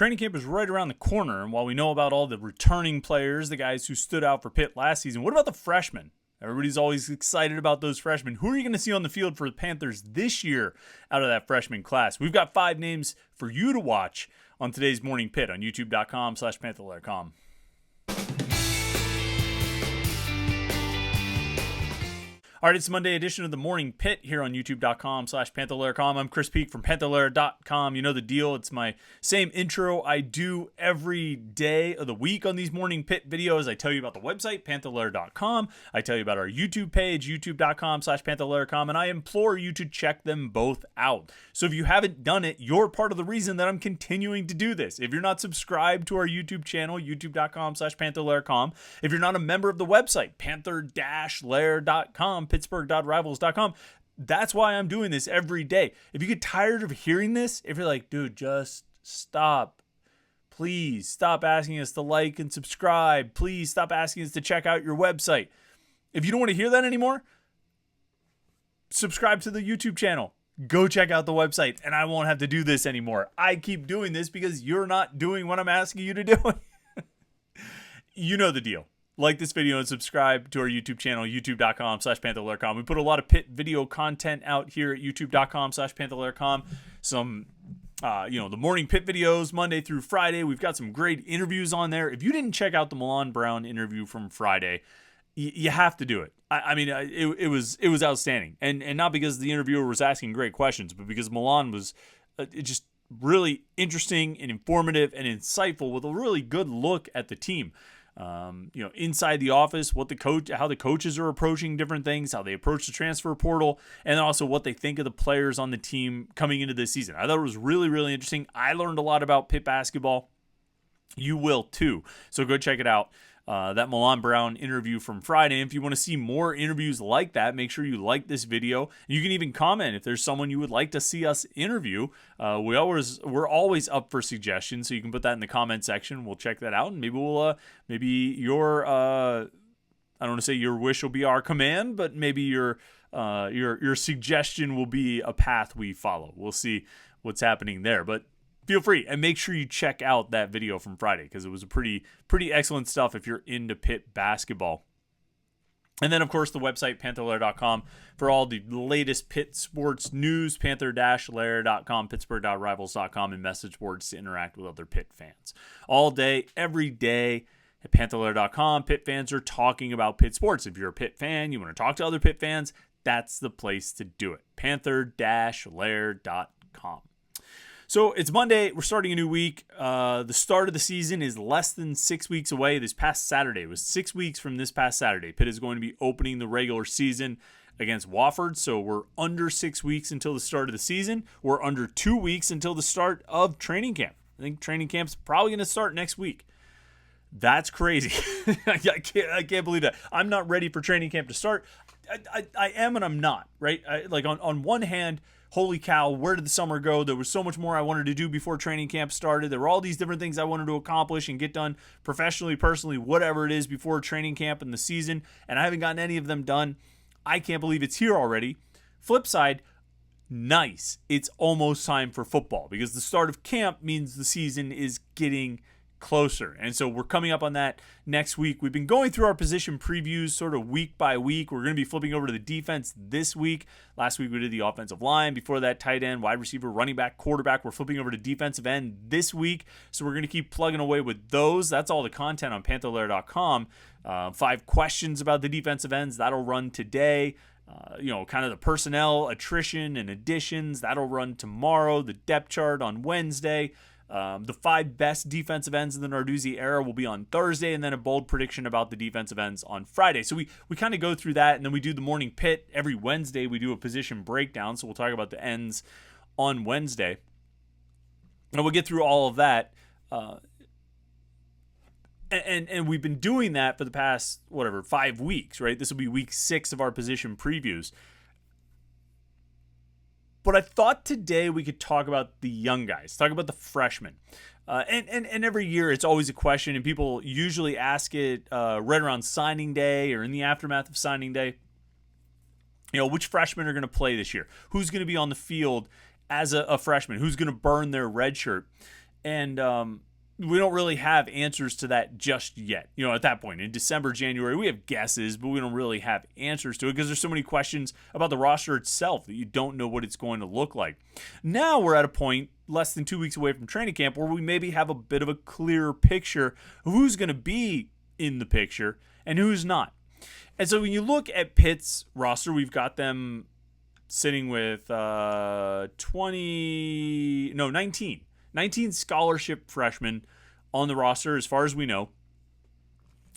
Training camp is right around the corner, and while we know about all the returning players, the guys who stood out for Pitt last season, what about the freshmen? Everybody's always excited about those freshmen. Who are you going to see on the field for the Panthers this year out of that freshman class? We've got 5 names for you to watch on today's Morning Pitt on youtube.com/Panther-Lair.com. All right, it's the Monday edition of the Morning Pitt here on youtube.com/Panther-Lair.com. I'm Chris Peak from Panther-Lair.com. You know the deal. It's my same intro I do every day of the week on these Morning Pitt videos. I tell you about the website, Panther-Lair.com. I tell you about our YouTube page, youtube.com/Panther-Lair.com, and I implore you to check them both out. So if you haven't done it, you're part of the reason that I'm continuing to do this. If you're not subscribed to our YouTube channel, youtube.com/Panther-Lair.com, if you're not a member of the website, Panther-Lair.com, Pittsburgh.rivals.com. That's why I'm doing this every day. If you get tired of hearing this, if you're like, dude, just stop. Please stop asking us to like and subscribe. Please stop asking us to check out your website. If you don't want to hear that anymore, subscribe to the YouTube channel. Go check out the website, and I won't have to do this anymore. I keep doing this because you're not doing what I'm asking you to do. You know the deal. Like this video and subscribe to our YouTube channel, youtube.com/Panther-Lair.com. We put a lot of Pitt video content out here at youtube.com/Panther-Lair.com. Some, the morning Pitt videos Monday through Friday. We've got some great interviews on there. If you didn't check out the Milan Brown interview from Friday, you have to do it. It was outstanding. And not because the interviewer was asking great questions, but because Milan was just really interesting and informative and insightful with a really good look at the team. Inside the office, how the coaches are approaching different things, how they approach the transfer portal, and also what they think of the players on the team coming into this season. I thought it was really, really interesting. I learned a lot about Pitt basketball. You will too. So go check it out. That Milan Brown interview from Friday. And if you want to see more interviews like that, make sure you like this video. You can even comment if there's someone you would like to see us interview. We're always up for suggestions, so you can put that in the comment section. We'll check that out, and maybe your I don't want to say your wish will be our command, but maybe your suggestion will be a path we follow. We'll see what's happening there, but feel free, and make sure you check out that video from Friday because it was a pretty excellent stuff if you're into Pitt basketball. And then, of course, the website, Panther-Lair.com, for all the latest Pitt sports news, Panther-Lair.com, Pittsburgh.rivals.com, and message boards to interact with other Pitt fans. All day, every day at Panther-Lair.com, Pitt fans are talking about Pitt sports. If you're a Pitt fan, you want to talk to other Pitt fans, that's the place to do it. Panther-Lair.com. So it's Monday. We're starting a new week. The start of the season is less than 6 weeks away. This past Saturday, it was 6 weeks from this past Saturday. Pitt is going to be opening the regular season against Wofford. So we're under 6 weeks until the start of the season. We're under 2 weeks until the start of training camp. I think training camp's probably going to start next week. That's crazy. I can't believe that. I'm not ready for training camp to start. I am and I'm not, right? On one hand, holy cow, where did the summer go? There was so much more I wanted to do before training camp started. There were all these different things I wanted to accomplish and get done professionally, personally, whatever it is before training camp and the season, and I haven't gotten any of them done. I can't believe it's here already. Flip side, nice. It's almost time for football because the start of camp means the season is getting closer. And so we're coming up on that next week. We've been going through our position previews sort of week by week. We're going to be flipping over to the defense this week. Last week we did the offensive line. Before that, tight end, wide receiver, running back, quarterback. We're flipping over to defensive end this week. So we're going to keep plugging away with those. That's all the content on Panther-Lair.com. 5 questions about the defensive ends. That'll run today. Kind of the personnel, attrition, and additions. That'll run tomorrow. The depth chart on Wednesday. The 5 best defensive ends in the Narduzzi era will be on Thursday, and then a bold prediction about the defensive ends on Friday. So we kind of go through that, and then we do the Morning Pitt. Every Wednesday, we do a position breakdown, so we'll talk about the ends on Wednesday. And we'll get through all of that. And we've been doing that for the past, 5 weeks, right? This will be week 6 of our position previews. But I thought today we could talk about the young guys, talk about the freshmen. And every year it's always a question, and people usually ask it right around signing day or in the aftermath of signing day. Which freshmen are going to play this year? Who's going to be on the field as a freshman? Who's going to burn their red shirt? And we don't really have answers to that just yet. At that point in December, January, we have guesses, but we don't really have answers to it because there's so many questions about the roster itself that you don't know what it's going to look like. Now we're at a point less than 2 weeks away from training camp where we maybe have a bit of a clearer picture of who's going to be in the picture and who's not. And so when you look at Pitt's roster, we've got them sitting with 19 scholarship freshmen on the roster as far as we know,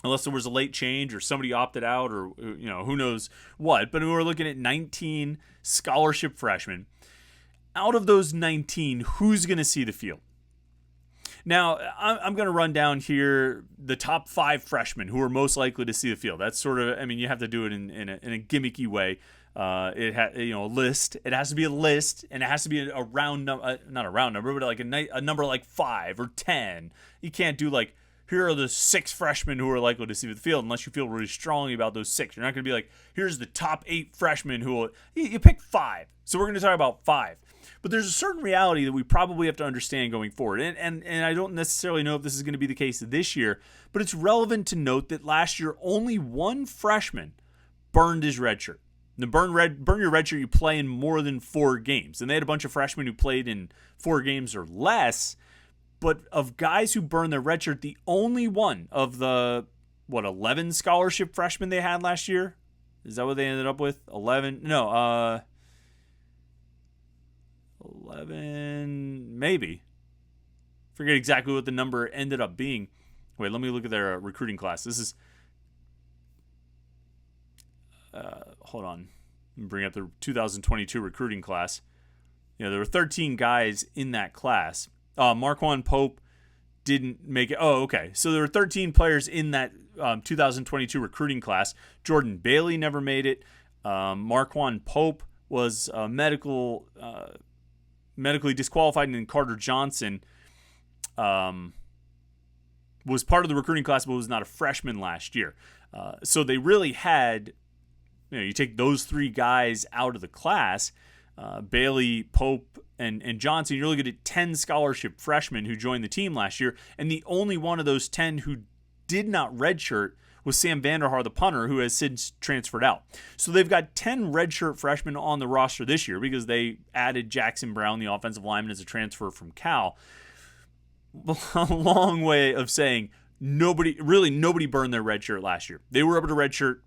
unless there was a late change or somebody opted out or who knows what. But we're looking at 19 scholarship freshmen. Out of those 19, who's going to see the field? Now, I'm going to run down here the top 5 freshmen who are most likely to see the field. That's sort of, you have to do it in a gimmicky way. A list. It has to be a list, and it has to be a round number, not a round number, but like a number like 5 or 10. You can't do like, here are the 6 freshmen who are likely to see the field unless you feel really strongly about those 6. You're not going to be like, here's the top 8 freshmen who will. You pick 5. So we're going to talk about 5. But there's a certain reality that we probably have to understand going forward. And I don't necessarily know if this is going to be the case this year, but it's relevant to note that last year only one freshman burned his red shirt. The burn your red shirt, you play in more than 4 games. And they had a bunch of freshmen who played in 4 games or less. But of guys who burned their red shirt, the only one of the, 11 scholarship freshmen they had last year? Is that what they ended up with? 11? No, 11, maybe. Forget exactly what the number ended up being. Wait, let me look at their recruiting class. This is, hold on. Let me bring up the 2022 recruiting class. There were 13 guys in that class. Marquand Pope didn't make it. Oh, okay. So there were 13 players in that 2022 recruiting class. Jordan Bailey never made it. Marquand Pope was medically disqualified, and then Carter Johnson was part of the recruiting class, but was not a freshman last year. So they really had, you take those 3 guys out of the class, Bailey, Pope, and Johnson, you're looking at 10 scholarship freshmen who joined the team last year, and the only one of those 10 who did not redshirt was Sam Vanderhaar, the punter, who has since transferred out. So they've got 10 redshirt freshmen on the roster this year because they added Jackson Brown, the offensive lineman, as a transfer from Cal. A long way of saying nobody burned their redshirt last year. They were able to redshirt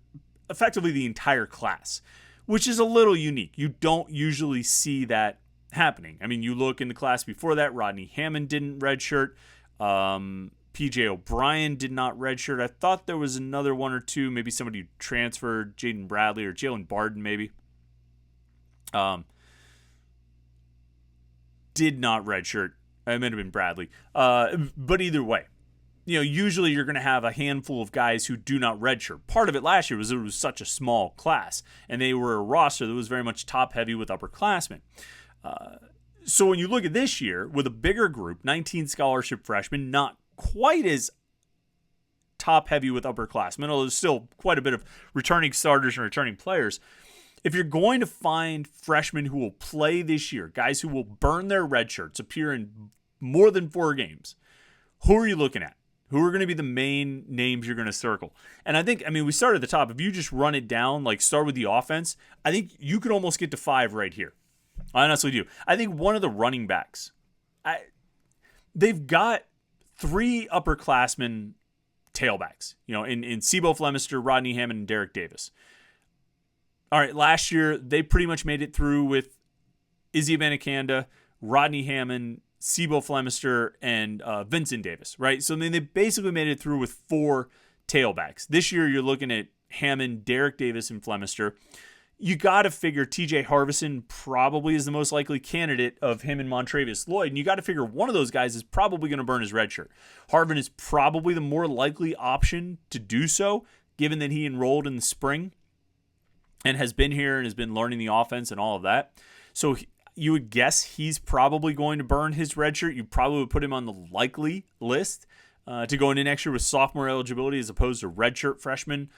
effectively the entire class, which is a little unique. You don't usually see that happening. You look in the class before that, Rodney Hammond didn't redshirt. PJ O'Brien did not redshirt. I thought there was another one or two, maybe somebody who transferred, Jaden Bradley or Jalen Barden maybe. Did not redshirt. It might have been Bradley. But either way, usually you're going to have a handful of guys who do not redshirt. Part of it last year was it was such a small class, and they were a roster that was very much top-heavy with upperclassmen. So when you look at this year, with a bigger group, 19 scholarship freshmen, not quite as top-heavy with upperclassmen, although there's still quite a bit of returning starters and returning players. If you're going to find freshmen who will play this year, guys who will burn their red shirts, appear in more than 4 games, who are you looking at? Who are going to be the main names you're going to circle? And I think, we start at the top. If you just run it down, like start with the offense, I think you could almost get to 5 right here. I honestly do. I think one of the running backs, they've got 3 upperclassmen tailbacks, in Sebo Flemister, Rodney Hammond, and Derek Davis. All right, last year, they pretty much made it through with Izzy Abanikanda, Rodney Hammond, Sebo Flemister, and Vincent Davis, right? So they basically made it through with 4 tailbacks. This year, you're looking at Hammond, Derek Davis, and Flemister. You got to figure TJ Harvison probably is the most likely candidate of him and Montravius Lloyd, and you got to figure one of those guys is probably going to burn his red shirt. Harvin is probably the more likely option to do so, given that he enrolled in the spring and has been here and has been learning the offense and all of that. So you would guess he's probably going to burn his red shirt. You probably would put him on the likely list to go into next year with sophomore eligibility as opposed to redshirt freshman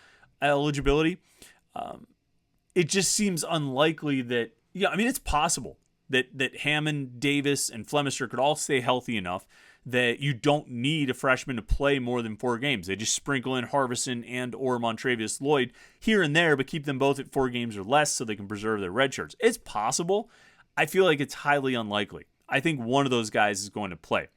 eligibility. It just seems unlikely that, it's possible that Hammond, Davis, and Flemister could all stay healthy enough that you don't need a freshman to play more than 4 games. They just sprinkle in Harbison and or Montravius Lloyd here and there, but keep them both at 4 games or less so they can preserve their red shirts. It's possible. I feel like it's highly unlikely. I think one of those guys is going to play.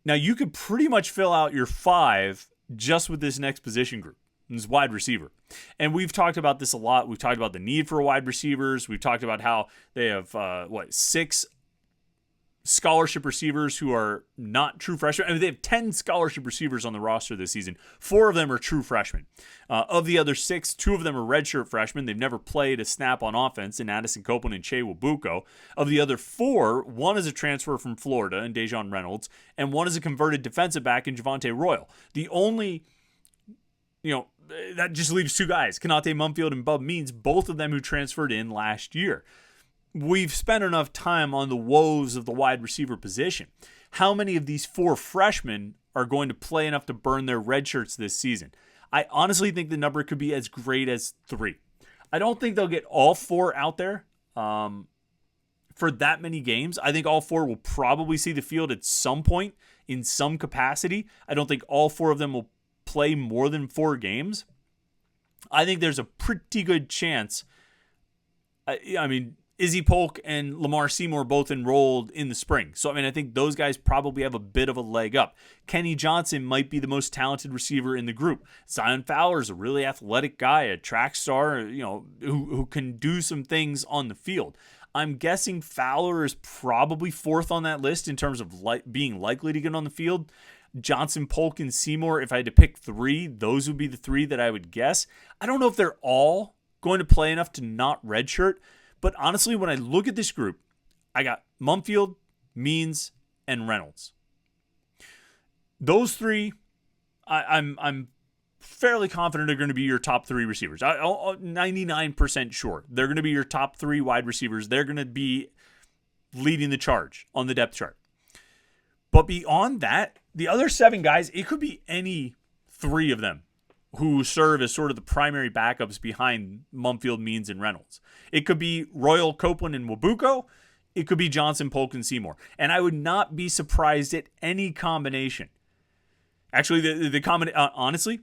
Now, you could pretty much fill out your 5 just with this next position group. This wide receiver. And we've talked about this a lot. We've talked about the need for wide receivers. We've talked about how they have, 6 scholarship receivers who are not true freshmen. I mean, they have 10 scholarship receivers on the roster this season. 4 of them are true freshmen. Of the other 6, 2 of them are redshirt freshmen. They've never played a snap on offense in Addison Copeland and Che Wabuko. Of the other 4, 1 is a transfer from Florida in Dejon Reynolds, and 1 is a converted defensive back in Javonte Royal. The only, that just leaves 2 guys, Kanate Mumfield and Bub Means, both of them who transferred in last year. We've spent enough time on the woes of the wide receiver position. How many of these 4 freshmen are going to play enough to burn their red shirts this season? I honestly think the number could be as great as 3. I don't think they'll get all 4 out there for that many games. I think all 4 will probably see the field at some point in some capacity. I don't think all 4 of them will play more than 4 games. I think there's a pretty good chance. Izzy Polk and Lamar Seymour both enrolled in the spring. So, I think those guys probably have a bit of a leg up. Kenny Johnson might be the most talented receiver in the group. Zion Fowler is a really athletic guy, a track star, who can do some things on the field. I'm guessing Fowler is probably 4th on that list in terms of being likely to get on the field. Johnson, Polk, and Seymour, if I had to pick 3, those would be the 3 that I would guess. I don't know if they're all going to play enough to not redshirt, but honestly, when I look at this group, I got Mumfield, Means, and Reynolds. Those 3, I'm fairly confident are going to be your top 3 receivers. I'm 99% sure they're going to be your top 3 wide receivers. They're going to be leading the charge on the depth chart. But beyond that, the other 7 guys, it could be any 3 of them who serve as sort of the primary backups behind Mumfield, Means, and Reynolds. It could be Royal, Copeland, and Wabuko. It could be Johnson, Polk, and Seymour. And I would not be surprised at any combination. Actually, honestly,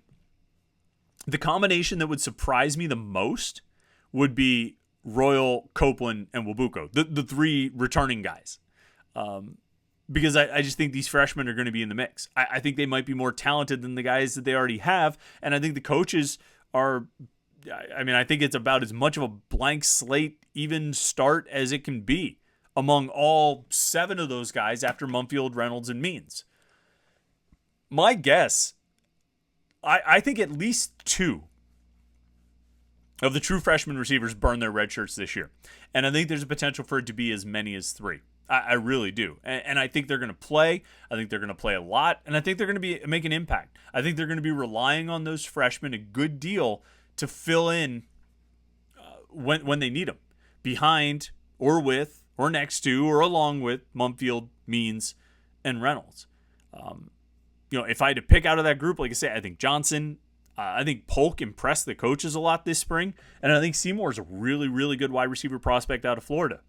the combination that would surprise me the most would be Royal, Copeland, and Wabuko, the 3 returning guys. Because I just think these freshmen are going to be in the mix. I think they might be more talented than the guys that they already have, and I think the coaches are, I think it's about as much of a blank slate, even start as it can be among all 7 of those guys after Mumfield, Reynolds, and Means. My guess, I think at least 2 of the true freshman receivers burn their red shirts this year, and I think there's a potential for it to be as many as 3. I really do. And I think they're going to play. I think they're going to play a lot. And I think they're going to make an impact. I think they're going to be relying on those freshmen a good deal to fill in when they need them. Behind or with or next to or along with Mumfield, Means, and Reynolds. If I had to pick out of that group, like I say, I think Johnson, I think Polk impressed the coaches a lot this spring. And I think Seymour is a really, really good wide receiver prospect out of Florida.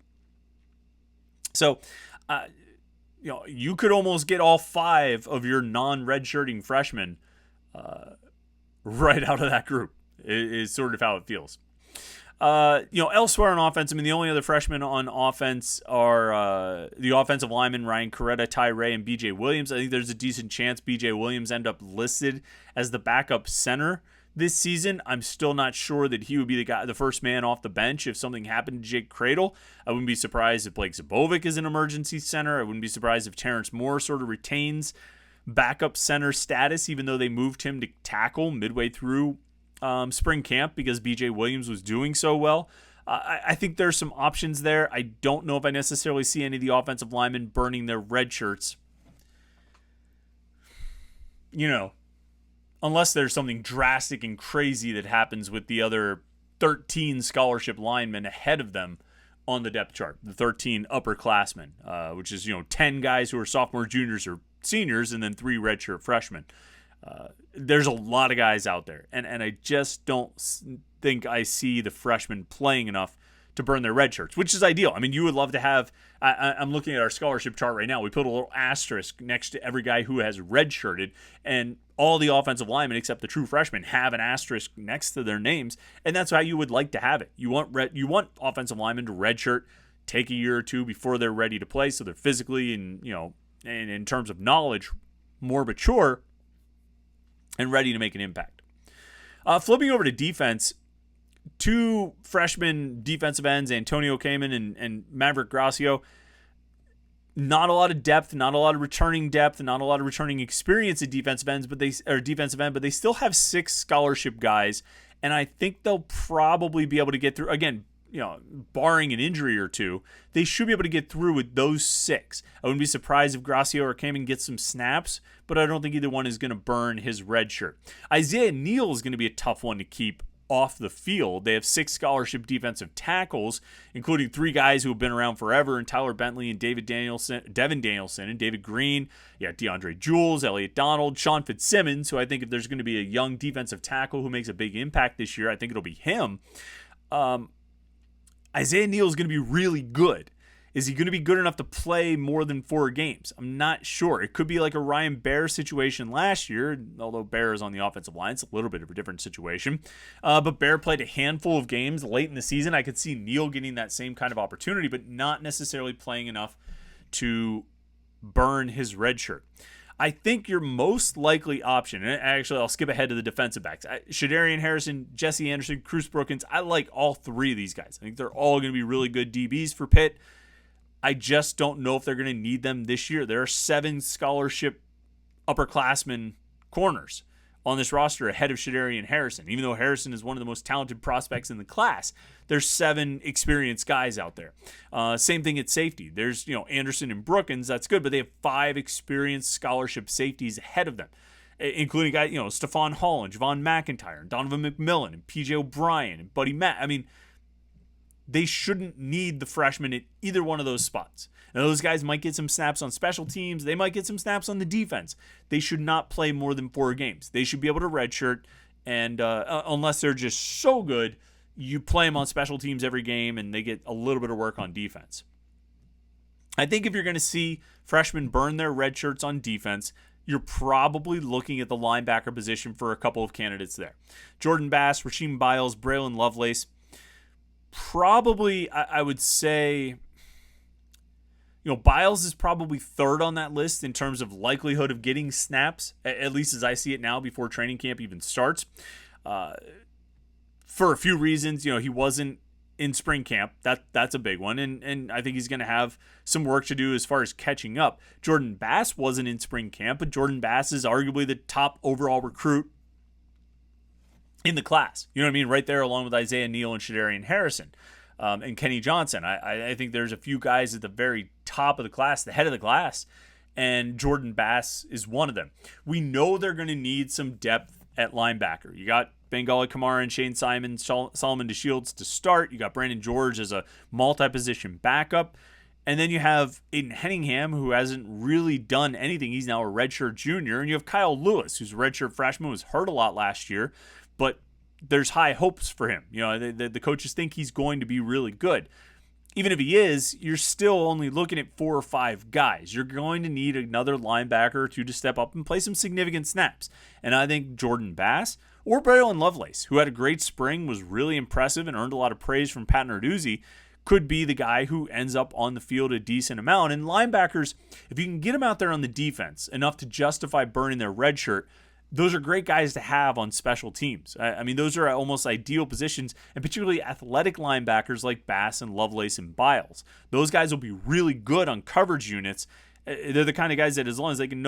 So, you could almost get all 5 of your non-redshirting freshmen right out of that group. Is sort of how it feels. Elsewhere on offense, the only other freshmen on offense are the offensive linemen Ryan Coretta, Ty Ray, and B.J. Williams. I think there's a decent chance B.J. Williams end up listed as the backup center this season. I'm still not sure that he would be the first man off the bench if something happened to Jake Cradle. I wouldn't be surprised if Blake Zabovic is an emergency center. I wouldn't be surprised if Terrence Moore sort of retains backup center status, even though they moved him to tackle midway through spring camp because B.J. Williams was doing so well. I think there's some options there. I don't know if I necessarily see any of the offensive linemen burning their red shirts. Unless there's something drastic and crazy that happens with the other 13 scholarship linemen ahead of them on the depth chart, the 13 upperclassmen, which is, 10 guys who are sophomores, juniors, or seniors, and then 3 redshirt freshmen. There's a lot of guys out there, and I just don't think I see the freshmen playing enough to burn their red shirts, which is ideal. I mean, you would love to have, I'm looking at our scholarship chart right now. We put a little asterisk next to every guy who has redshirted, and all the offensive linemen except the true freshmen have an asterisk next to their names, and that's how you would like to have it. You want offensive linemen to redshirt, take a year or two before they're ready to play, so they're physically and in terms of knowledge more mature and ready to make an impact. Flipping over to defense, two freshman defensive ends, Antonio Cayman and Maverick Gracio. Not a lot of depth, not a lot of returning depth, not a lot of returning experience at defensive end, but they still have 6 scholarship guys, and I think they'll probably be able to get through. Again, barring an injury or two, they should be able to get through with those 6. I wouldn't be surprised if Gracio or Cayman get some snaps, but I don't think either one is going to burn his red shirt. Isaiah Neal is going to be a tough one to keep off the field. They have 6 scholarship defensive tackles, including 3 guys who have been around forever, and Tyler Bentley and Devin Danielson and David Green. Yeah, DeAndre Jules, Elliott Donald, Sean Fitzsimmons, who I think if there's going to be a young defensive tackle who makes a big impact this year, I think it'll be him. Isaiah Neal is going to be really good. Is he going to be good enough to play more than 4 games? I'm not sure. It could be like a Ryan Baer situation last year, although Baer is on the offensive line. It's a little bit of a different situation. But Baer played a handful of games late in the season. I could see Neal getting that same kind of opportunity, but not necessarily playing enough to burn his red shirt. I think your most likely option, and actually I'll skip ahead to the defensive backs, Shadarian Harrison, Jesse Anderson, Cruz Brookins, I like all 3 of these guys. I think they're all going to be really good DBs for Pitt. I just don't know if they're going to need them this year. There are 7 scholarship upperclassmen corners on this roster ahead of Shadarian Harrison. Even though Harrison is one of the most talented prospects in the class, there's 7 experienced guys out there. Same thing at safety. There's Anderson and Brookins. That's good, but they have 5 experienced scholarship safeties ahead of them, including guys Stephon Hall and Javon McIntyre and Donovan McMillan and PJ O'Brien and Buddy Matt. I mean, they shouldn't need the freshmen at either one of those spots. Now, those guys might get some snaps on special teams. They might get some snaps on the defense. They should not play more than 4 games. They should be able to redshirt, and unless they're just so good, you play them on special teams every game, and they get a little bit of work on defense. I think if you're going to see freshmen burn their red shirts on defense, you're probably looking at the linebacker position for a couple of candidates there. Jordan Bass, Rasheem Biles, Braylon Lovelace. Probably, I would say, Biles is probably 3rd on that list in terms of likelihood of getting snaps, at least as I see it now before training camp even starts. For a few reasons, he wasn't in spring camp. That's a big one, and I think he's going to have some work to do as far as catching up. Jordan Bass wasn't in spring camp, but Jordan Bass is arguably the top overall recruit in the class. You know what I mean? Right there along with Isaiah Neal and Shadarian Harrison and Kenny Johnson. I think there's a few guys at the very top of the class, the head of the class, and Jordan Bass is one of them. We know they're going to need some depth at linebacker. You got Bengali Kamara and Shane Simon, Solomon DeShields to start. You got Brandon George as a multi-position backup. And then you have Aiden Henningham, who hasn't really done anything. He's now a redshirt junior. And you have Kyle Lewis, who's a redshirt freshman, was hurt a lot last year, but there's high hopes for him. The coaches think he's going to be really good. Even if he is, you're still only looking at 4 or 5 guys. You're going to need another linebacker or 2 to step up and play some significant snaps. And I think Jordan Bass or Braylon Lovelace, who had a great spring, was really impressive and earned a lot of praise from Pat Narduzzi, could be the guy who ends up on the field a decent amount. And linebackers, if you can get them out there on the defense enough to justify burning their red shirt, those are great guys to have on special teams. I mean, those are almost ideal positions, and particularly athletic linebackers like Bass and Lovelace and Biles. Those guys will be really good on coverage units. They're the kind of guys that, as long as they can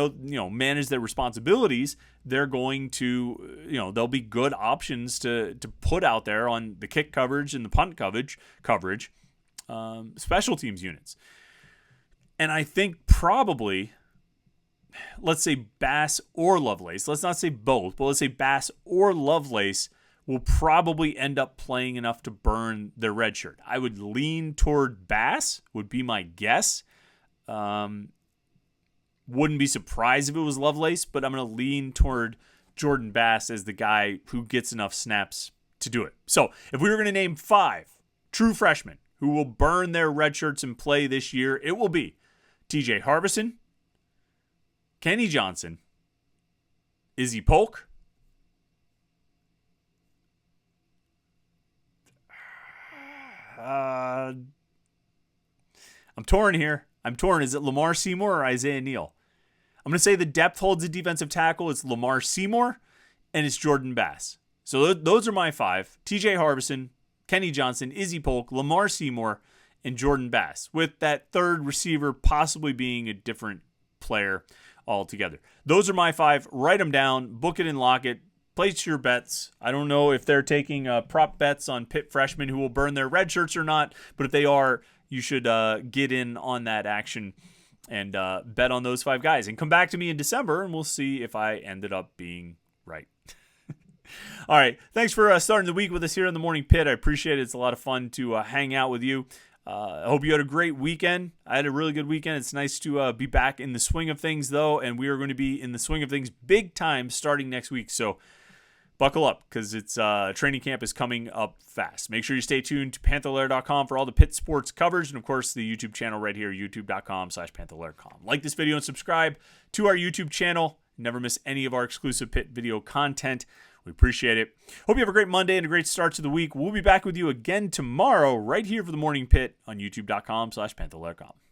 manage their responsibilities, they're going to, they'll be good options to put out there on the kick coverage and the punt coverage, special teams units. And I think probably, let's say Bass or Lovelace, let's not say both, but let's say Bass or Lovelace will probably end up playing enough to burn their red shirt. I would lean toward Bass, would be my guess. Wouldn't be surprised if it was Lovelace, but I'm going to lean toward Jordan Bass as the guy who gets enough snaps to do it. So if we were going to name 5 true freshmen who will burn their red shirts and play this year, it will be TJ Harbison, Kenny Johnson, Izzy Polk, I'm torn here. Is it Lamar Seymour or Isaiah Neal? I'm going to say the depth holds a defensive tackle. It's Lamar Seymour and it's Jordan Bass. So those are my 5. TJ Harbison, Kenny Johnson, Izzy Polk, Lamar Seymour, and Jordan Bass, with that third receiver possibly being a different player altogether. Those are my 5. Write them down, book it and lock it. Place your bets. I don't know if they're taking prop bets on Pitt freshmen who will burn their red shirts or not, but if they are, you should get in on that action and bet on those 5 guys. And come back to me in December, and we'll see if I ended up being right. All right. Thanks for starting the week with us here in the Morning Pit. I appreciate it. It's a lot of fun to hang out with you. I hope you had a great weekend. I had a really good weekend. It's nice to be back in the swing of things, though, and we are going to be in the swing of things big time starting next week. So buckle up, because it's training camp is coming up fast. Make sure you stay tuned to Panther-Lair.com for all the Pitt sports coverage, and of course the YouTube channel right here, youtube.com/Panther-Lair.com. Like this video and subscribe to our YouTube channel. Never miss any of our exclusive Pitt video content. We appreciate it. Hope you have a great Monday and a great start to the week. We'll be back with you again tomorrow right here for the Morning Pit on youtube.com/Panther-Lair.com.